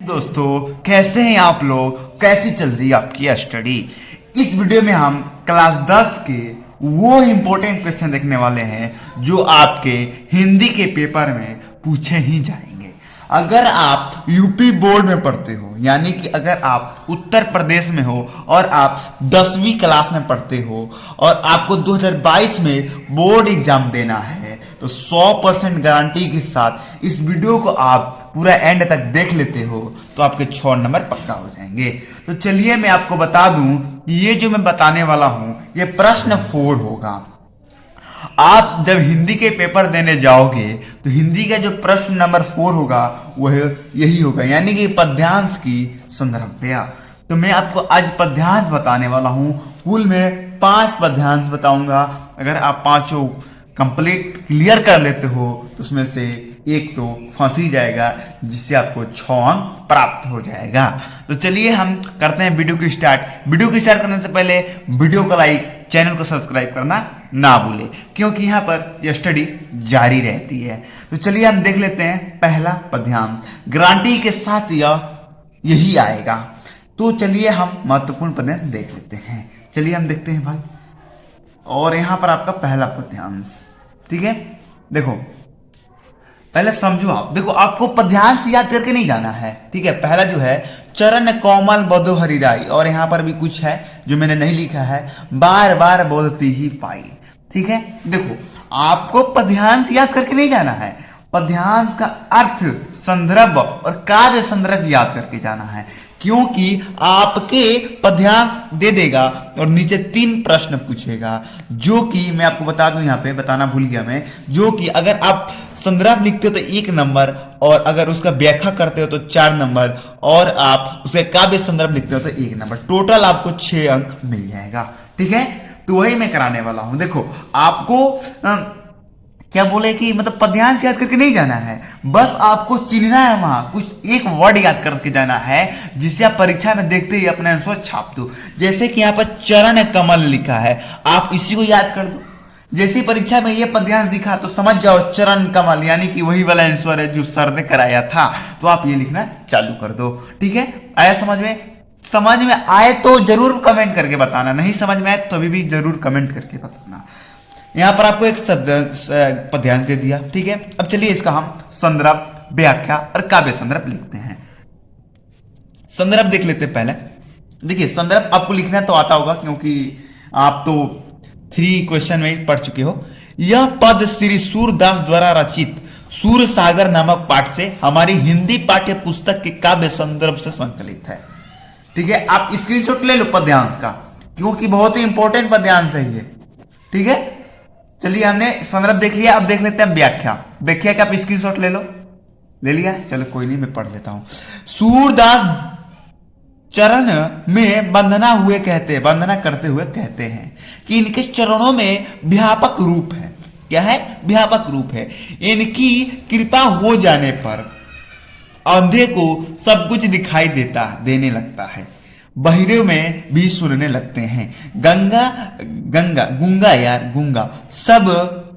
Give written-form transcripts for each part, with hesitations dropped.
दोस्तों, कैसे हैं आप लोग? कैसी चल रही है आपकी स्टडी? इस वीडियो में हम क्लास 10 के वो इंपॉर्टेंट क्वेश्चन देखने वाले हैं जो आपके हिंदी के पेपर में पूछे ही जाएंगे। अगर आप यूपी बोर्ड में पढ़ते हो, यानी कि अगर आप उत्तर प्रदेश में हो और आप 10वीं क्लास में पढ़ते हो और आपको 2022 में बोर्ड एग्जाम देना है, तो 100% गारंटी के साथ इस वीडियो को आप पूरा एंड तक देख लेते हो तो आपके 6 नंबर पक्का हो जाएंगे। तो चलिए मैं आपको बता दूं कि ये जो मैं बताने वाला हूं ये प्रश्न 4 होगा। आप जब हिंदी के पेपर देने जाओगे तो हिंदी का जो प्रश्न नंबर 4 होगा वह यही होगा, यानी कि पद्यांश की संदर्भया। तो मैं आपको आज पद्यांश बताने वाला हूं। कुल में 5 पद्यांश बताऊंगा। अगर आप पांचों कंप्लीट क्लियर कर लेते हो तो उसमें से एक तो फंस ही जाएगा, जिससे आपको 6 अंक प्राप्त हो जाएगा। तो चलिए हम करते हैं वीडियो की स्टार्ट। वीडियो की स्टार्ट करने से पहले वीडियो को लाइक, चैनल को सब्सक्राइब करना ना भूले, क्योंकि यहाँ पर यह स्टडी जारी रहती है। तो चलिए हम देख लेते हैं पहला पद्यांश। गारंटी के साथ यही आएगा। तो चलिए हम महत्वपूर्ण पद्यांश देख लेते हैं। चलिए हम देखते हैं भाई। और यहां पर आपका पहला पद्यांश, ठीक है। देखो पहले समझो आप। देखो आपको पद्यांश याद करके नहीं जाना है, ठीक है। पहला जो है चरण कोमल बधो हरिराई, और यहां पर भी कुछ है जो मैंने नहीं लिखा है, बार बार बोलती ही पाई, ठीक है। देखो आपको पद्यांश याद करके नहीं जाना है, पद्यांश का अर्थ, संदर्भ और काव्य संदर्भ याद करके जाना है, क्योंकि आपके पद्यांश दे देगा और नीचे 3 प्रश्न पूछेगा, जो कि मैं आपको बता दूं, यहाँ पे बताना भूल गया मैं, जो कि अगर आप संदर्भ लिखते हो तो 1 नंबर, और अगर उसका व्याख्या करते हो तो 4 नंबर, और आप उसके काव्य संदर्भ लिखते हो तो 1 नंबर। टोटल आपको 6 अंक मिल जाएगा, ठीक है। तो वही मैं कराने वाला हूं। देखो आपको क्या बोले कि मतलब पद्यांश याद करके नहीं जाना है, बस आपको चिन्हना है, वहां कुछ एक वर्ड याद करके जाना है, जिससे आप परीक्षा में देखते ही अपने आंसर छाप दो। जैसे कि यहाँ पर चरण कमल लिखा है, आप इसी को याद कर दो। जैसे परीक्षा में ये पद्यांश दिखा तो समझ जाओ चरण कमल, यानी कि वही वाला आंसर है जो सर ने कराया था। तो आप ये लिखना चालू कर दो, ठीक है। आया समझ में? समझ में आए तो जरूर कमेंट करके बताना, नहीं समझ में आए तो अभी भी जरूर कमेंट करके बताना। यहां पर आपको एक पद्यांश दे दिया, ठीक है। अब चलिए इसका हम संदर्भ, व्याख्या और काव्य संदर्भ लिखते हैं। संदर्भ देख लेते हैं पहले। देखिए संदर्भ आपको लिखना तो आता होगा, क्योंकि आप तो 3 क्वेश्चन में पढ़ चुके हो। यह पद श्री सूरदास द्वारा रचित सूर सागर नामक पाठ से हमारी हिंदी पाठ्य पुस्तक के काव्य संदर्भ से संकलित है, ठीक है। आप स्क्रीनशॉट ले लो पद्यांश का, क्योंकि बहुत ही इंपॉर्टेंट पद्यांश है ये, ठीक है। चलिए हमने संदर्भ देख लिया, अब देख लेते हैं व्याख्या। व्याख्या का आप स्क्रीनशॉट ले लो। ले लिया? चलो कोई नहीं, मैं पढ़ लेता हूं। सूरदास चरण में वंदना करते हुए कहते हैं कि इनके चरणों में व्यापक रूप है। क्या है? व्यापक रूप है। इनकी कृपा हो जाने पर अंधे को सब कुछ दिखाई देने लगता है, बहिरे में भी सुनने लगते हैं, गूंगा सब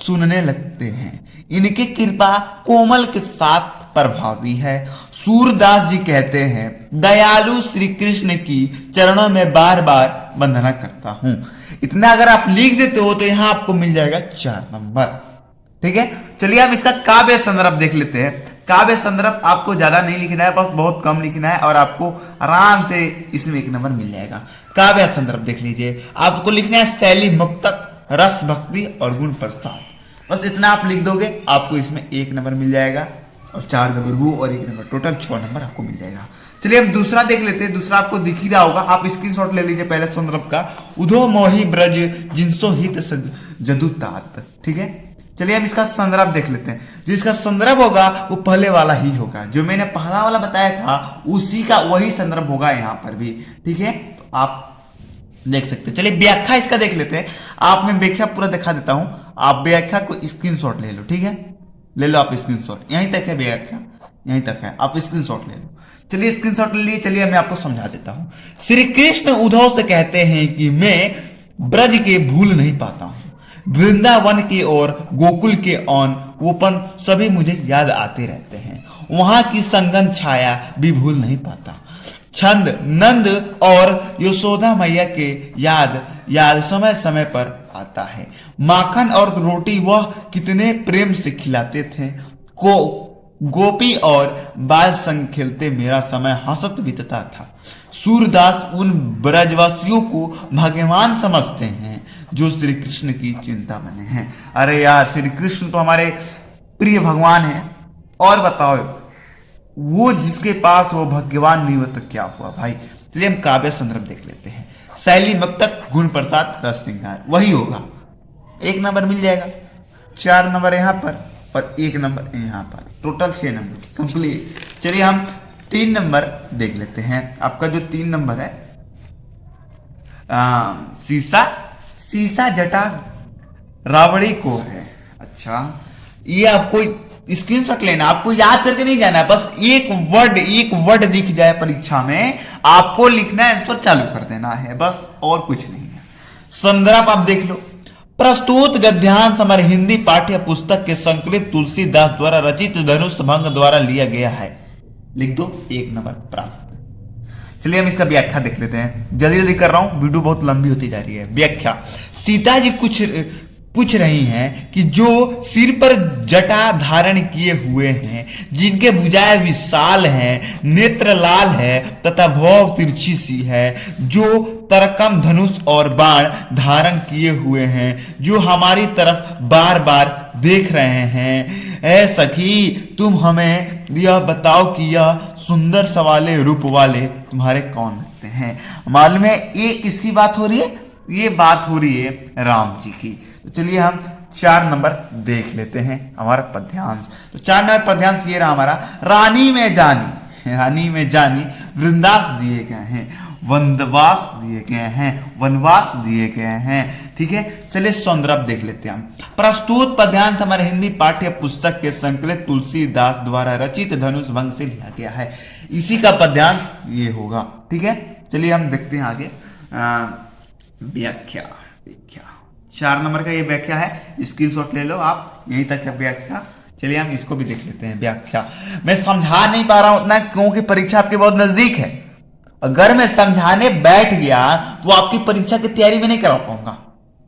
सुनने लगते हैं। इनकी कृपा कोमल के साथ प्रभावी है। सूरदास जी कहते हैं, दयालु श्री कृष्ण की चरणों में बार बार वंदना करता हूं। इतना अगर आप लिख देते हो तो यहां आपको मिल जाएगा 4 नंबर, ठीक है। चलिए हम इसका काव्य संदर्भ देख लेते हैं। काव्य संदर्भ आपको ज्यादा नहीं लिखना है, बस बहुत कम लिखना है, और आपको आराम से इसमें 1 नंबर मिल जाएगा। काव्य संदर्भ देख लीजिए। आपको लिखना है शैली मुक्तक, रस भक्ति और गुण प्रसाद। बस इतना आप लिख दोगे, आपको इसमें 1 नंबर मिल जाएगा, और 4 नंबर वो और 1 नंबर, टोटल 6 नंबर आपको मिल जाएगा। चलिए हम दूसरा देख लेते हैं। दूसरा आपको दिख ही रहा होगा, आप स्क्रीनशॉट ले लीजिए पहले संदर्भ का। उधो मोहि ब्रज जिनसो हित जदु तात, ठीक है। चलिए हम इसका संदर्भ देख लेते हैं। जो इसका संदर्भ होगा वो पहले वाला ही होगा, जो मैंने पहला वाला बताया था उसी का वही संदर्भ होगा यहाँ पर भी, ठीक है। तो आप देख सकते हैं। चलिए व्याख्या इसका देख लेते हैं। आप मैं व्याख्या पूरा दिखा देता हूं, आप व्याख्या को स्क्रीनशॉट ले लो, ठीक है। ले लो आप स्क्रीनशॉट, यहीं तक है व्याख्या, यहीं तक है, आप स्क्रीनशॉट ले लो। चलिए स्क्रीनशॉट ले लिए। चलिए मैं आपको समझा देता हूं। श्री कृष्ण उद्धव से कहते हैं कि मैं ब्रज के भूल नहीं पाता हूं, वृंदावन की और गोकुल के ओन ओपन सभी मुझे याद आते रहते हैं। वहां की संगन छाया भी भूल नहीं पाता। छंद नंद और यशोदा मैया के याद याद समय समय पर आता है। माखन और रोटी वह कितने प्रेम से खिलाते थे। को गोपी और बाल संग खेलते मेरा समय हंसत बीतता था। सूरदास उन ब्रजवासियों को भगवान समझते हैं जो श्री कृष्ण की चिंता बने हैं। अरे यार, श्री कृष्ण तो हमारे प्रिय भगवान हैं। और बताओ, वो जिसके पास वो भगवान नहीं हो तो क्या हुआ भाई। चलिए हम काव्य संदर्भ देख लेते हैं। शैली मुक्तक, गुण प्रसाद, रस श्रृंगार, वही होगा। 1 नंबर मिल जाएगा, 4 नंबर यहां पर और 1 नंबर यहां पर, टोटल 6 नंबर कंप्लीट। चलिए हम 3 नंबर देख लेते हैं। आपका जो 3 नंबर है, सीसा जटा रावड़ी को है। अच्छा, ये आपको स्क्रीनशॉट लेना, आपको याद करके नहीं जाना है। बस एक वर्ड दिख जाए परीक्षा में, आपको लिखना है, आंसर चालू कर देना है, बस और कुछ नहीं है। संदर्भ आप देख लो। प्रस्तुत गद्यांश हमारे हिंदी पाठ्य पुस्तक के संकलित तुलसीदास द्वारा रचित धनुष भंग द्वारा लिया गया है। लिख दो, 1 नंबर प्राप्त। चलिए हम इसका व्याख्या देख लेते हैं। जल्दी जल्दी कर रहा हूं, वीडियो बहुत लंबी होती जा रही है। व्याख्या, सीता जी कुछ पूछ रही हैं कि जो सिर पर जटा धारण किए हुए हैं, जिनके भुजाएं विशाल हैं, नेत्र लाल है तथा भौं तिरछी सी है, जो तरकम धनुष और बाण धारण किए हुए हैं, जो हमारी तरफ बार बार देख रहे हैं। ऐ सखी, तुम हमें यह बताओ कि यह सुंदर सवाले रूप वाले तुम्हारे कौन लगते हैं। मालूम है ये किसकी बात हो रही है? ये बात हो रही है राम जी की। तो चलिए हम 4 नंबर देख लेते हैं हमारा पद्यांश। तो 4 नंबर पद्यांश ये रहा हमारा। रानी में जानी वृंदास दिए गए हैं, वनवास दिए गए हैं, वनवास दिए गए हैं। ठीक है, चलिए संदर्भ देख लेते हैं हम। प्रस्तुत पद्यांश हमारे हिंदी पाठ्य पुस्तक के संकलित तुलसीदास द्वारा रचित धनुष भंग से लिया गया है। इसी का पद्यांश ये होगा। ठीक है, चलिए हम देखते हैं आगे। व्याख्या 4 नंबर का ये व्याख्या है, स्क्रीनशॉट ले लो आप, यहीं तक है व्याख्या। चलिए हम इसको भी देख लेते हैं। व्याख्या मैं समझा नहीं पा रहा हूं उतना, क्योंकि परीक्षा आपके बहुत नजदीक है। अगर मैं समझाने बैठ गया तो आपकी परीक्षा की तैयारी में नहीं करा पाऊंगा,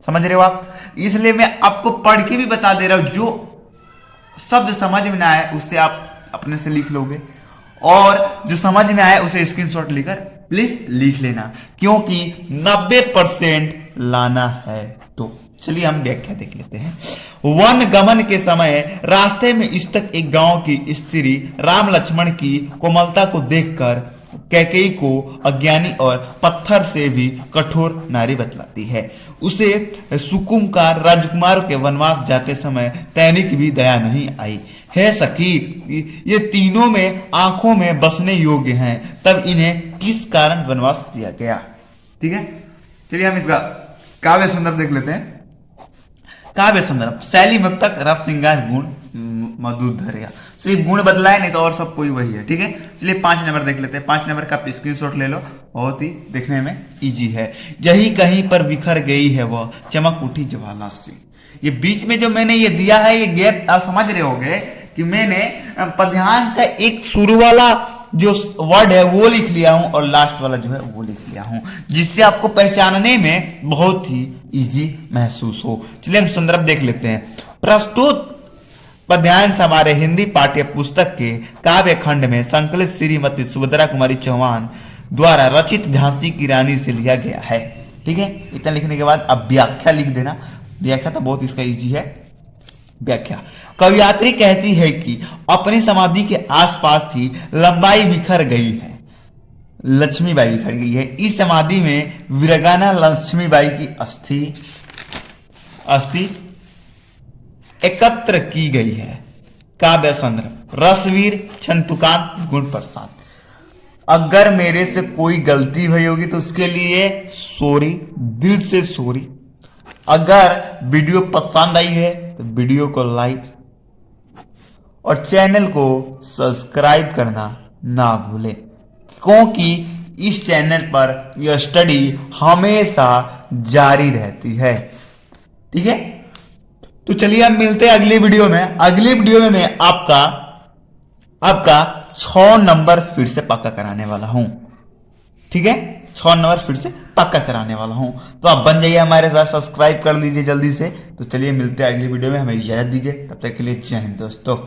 समझ रहे हो आप। इसलिए मैं आपको पढ़ के भी बता दे रहा हूं, जो शब्द समझ में ना आए उससे आप अपने से लिख लोगे, और जो समझ में आए उसे स्क्रीनशॉट लेकर प्लीज लिख लेना, क्योंकि 90% लाना है। तो चलिए हम व्याख्या देख लेते हैं। वन गमन के समय रास्ते में स्थित एक गांव की स्त्री राम लक्ष्मण की कोमलता को देखकर कैकेयी को अज्ञानी और पत्थर से भी कठोर नारी बतलाती है। उसे सुकुमार राजकुमार के वनवास जाते समय तैनिक भी दया नहीं आई। है सखी, ये तीनों में आंखों में बसने योग्य हैं, तब इन्हें किस कारण वनवास दिया गया। ठीक है, चलिए हम इसका काव्य संदर्भ देख लेते हैं। काव्य संदर्भ, शैली मुक्तक, रस श्रृंगार, गुण मधुधर्या। सिर्फ गुण बदला है, नहीं तो और सब कोई वही है। ठीक है, चलिए 5 नंबर देख लेते हैं। 5 नंबर का स्क्रीनशॉट ले लो, बहुत ही देखने में इजी है। यही कहीं पर बिखर गई है वह चमक उठी ज्वाला से। ये बीच में जो मैंने ये दिया है, ये गैप आप समझ रहे होंगे कि मैंने पद्यांश का एक शुरू वाला जो वर्ड है वो लिख लिया हूं और लास्ट वाला जो है वो लिख लिया हूं, जिससे आपको पहचानने में बहुत ही इजी महसूस हो। चलिए हम संदर्भ देख लेते हैं। प्रस्तुत पद्यांश हमारे हिंदी पाठ्य पुस्तक के काव्य खंड में संकलित श्रीमती सुभद्रा कुमारी चौहान द्वारा रचित झांसी की रानी से लिया गया है। ठीक है, इतना लिखने के बाद अब व्याख्या लिख देना। व्याख्या तो बहुत इसका इजी है। व्याख्या, कवयित्री कहती है कि अपनी समाधि के आसपास ही लंबाई बिखर गई है, लक्ष्मीबाई बिखर गई है। इस समाधि में वीरांगना लक्ष्मीबाई की अस्थि एकत्र की गई है। काव्य संदर्भ, रसवीर, छंतुकांत, गुण प्रसाद। अगर मेरे से कोई गलती हुई होगी तो उसके लिए सॉरी, दिल से सॉरी। अगर वीडियो पसंद आई है तो वीडियो को लाइक और चैनल को सब्सक्राइब करना ना भूलें, क्योंकि इस चैनल पर यह स्टडी हमेशा जारी रहती है। ठीक है, तो चलिए अब मिलते हैं अगली वीडियो में। अगली वीडियो में मैं आपका आपका 6 नंबर फिर से पक्का कराने वाला हूं। ठीक है, 6 नंबर फिर से पक्का कराने वाला हूं। तो आप बन जाइए हमारे साथ, सब्सक्राइब कर लीजिए जल्दी से। तो चलिए मिलते हैं अगली वीडियो में, हमें इजाजत दीजिए, तब तक के लिए जय हिंद दोस्तों।